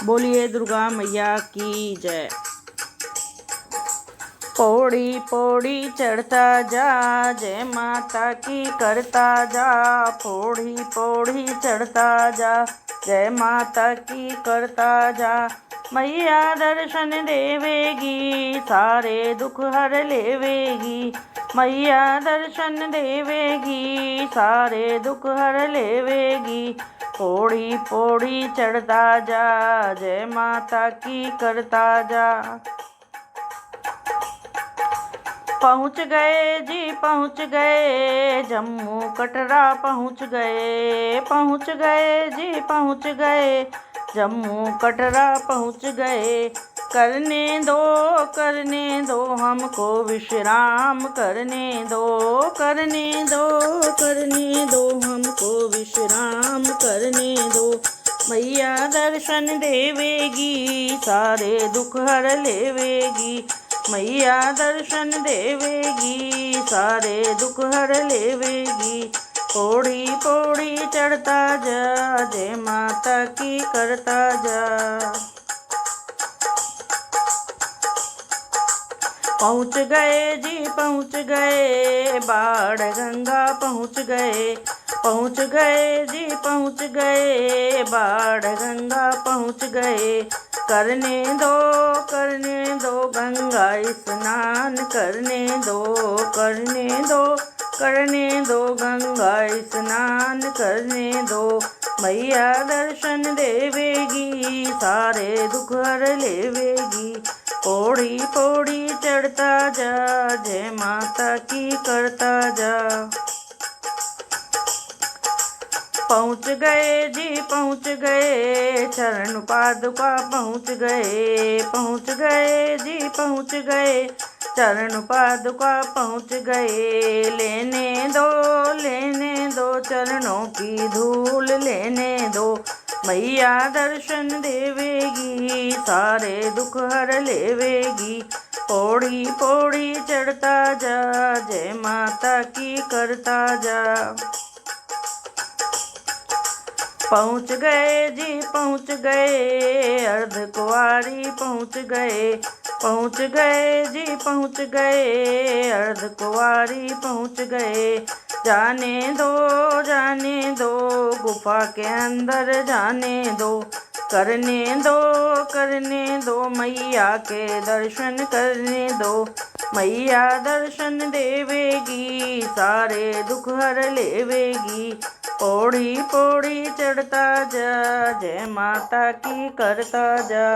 बोलिए दुर्गा मैया की जय। पौड़ी पौड़ी चढ़ता जा, जय माता की करता जा। पौड़ी पौड़ी चढ़ता जा, जय माता की करता जा। मैया दर्शन देवेगी, सारे दुख हर लेवेगी। मैया दर्शन देवेगी, सारे दुख हर लेवेगी। पौड़ी पौड़ी चढ़ता जा, जय माता की करता जा। पहुँच गए जी पहुँच गए, जम्मू कटरा पहुँच गए। पहुँच गए जी पहुँच गए, जम्मू कटरा पहुँच गए। करने दो हमको विश्राम, करने दो करने दो करने दो हमको विश्राम, करने दो। मैया दर्शन देवेगी, सारे दुख हर लेवेगी। मैया दर्शन देवेगी, सारे दुख हर लेवेगी। पौड़ी पौड़ी चढ़ता जा, जय माता की करता जा। पहुँच गए जी पहुँच गए, बाढ़ गंगा पहुँच गए। पहुँच गए जी पहुँच गए, बाढ़ गंगा पहुँच गए। करने दो गंगा स्नान, करने दो गंगा स्नान, करने दो। मैया दर्शन देवेगी, सारे दुख हर लेवेगी। पौड़ी पौड़ी चढ़ता जा, जय माता की करता जा। पहुँच गए जी पहुँच गए, चरण पादुका पहुँच गए। पहुँच गए जी पहुँच गए, चरण पादुका पहुँच गए। लेने दो चरणों की धूल, लेने दो। मैया दर्शन देवेगी, सारे दुख हर लेवेगी। पौड़ी पौड़ी चढ़ता जा, जय माता की करता जा। पहुँच गए जी पहुँच गए, अर्धकुंवारी पहुँच गए। पहुँच गए जी पहुँच गए, अर्धकुंवारी पहुँच गए। जाने दो गुफा के अंदर जाने दो। करने दो मैया के दर्शन करने दो। मैया दर्शन देवेगी, सारे दुख हर लेवेगी। पौड़ी पौड़ी चढ़ता जा, जय माता की करता जा।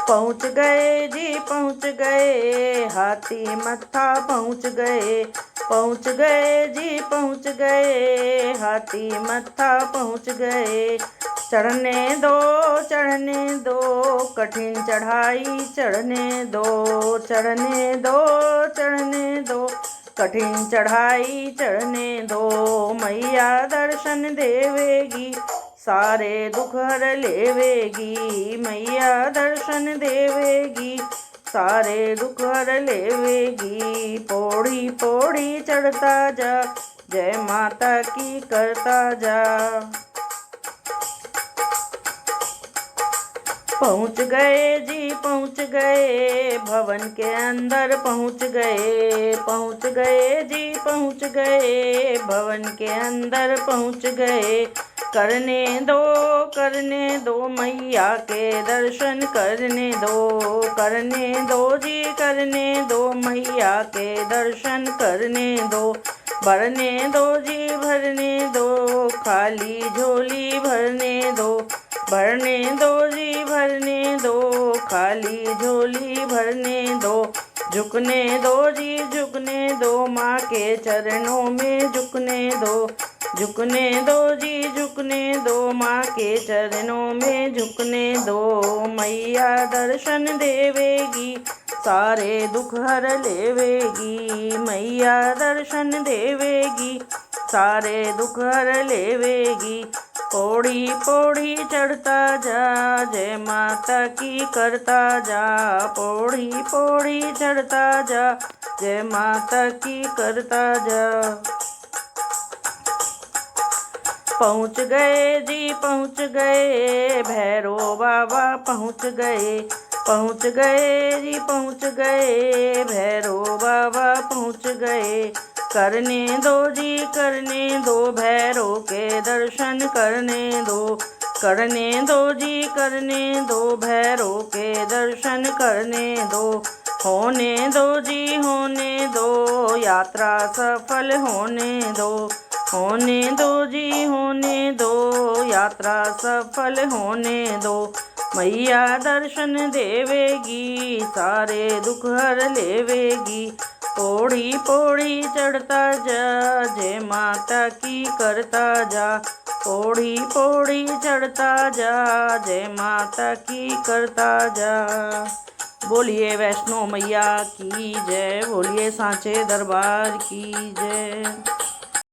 पहुँच गए जी पहुँच गए, हाथी मत्था पहुँच गए। पहुँच गए जी पहुँच गए, हाथी मत्था पहुँच गए। चढ़ने दो कठिन चढ़ाई, चढ़ने दो कठिन चढ़ाई, चढ़ने दो। मैया दर्शन देवेगी, सारे दुख हर लेवेगी। मैया दर्शन देवेगी, सारे दुख हर लेवेगी। पौड़ी पौड़ी चढ़ता जा, जय माता की करता जा। पहुँच गए जी पहुँच गए, भवन के अंदर पहुँच गए। पहुँच गए जी पहुँच गए, भवन के अंदर पहुँच गए। करने दो मैया के दर्शन, करने दो जी करने दो मैया के दर्शन, करने दो। भरने दो जी भरने दो, खाली झोली भरने दो। भरने दो जी भरने दो, खाली झोली भरने दो। झुकने दो जी झुकने दो, माँ के चरणों में झुकने दो। झुकने दो जी झुकने दो, माँ के चरणों में झुकने दो। मैया दर्शन देवेगी, सारे दुख हर लेवेगी। मैया दर्शन देवेगी, सारे दुख हर लेवेगी। पौड़ी पौड़ी चढ़ता जा, जय माता की करता जा। पौड़ी पौड़ी चढ़ता जा, जय माता की करता जा। पहुँच गए जी पहुँच गए, भैरो बाबा पहुँच गए। पहुँच गए जी पहुँच गए, भैरो बाबा पहुँच गए। करने दो जी करने दो, भैरो के दर्शन करने दो। करने दो जी करने दो, भैरो के दर्शन करने दो। होने दो जी होने दो, यात्रा सफल होने दो। होने दो जी होने दो, यात्रा सफल होने दो। मैया दर्शन देवेगी, सारे दुख हर लेवेगी। पौड़ी पौड़ी चढ़ता जा, जय माता की करता जा। पौड़ी पौड़ी चढ़ता जा, जय माता की करता जा। बोलिए वैष्णो मैया की जय, बोलिए सांचे दरबार की जय।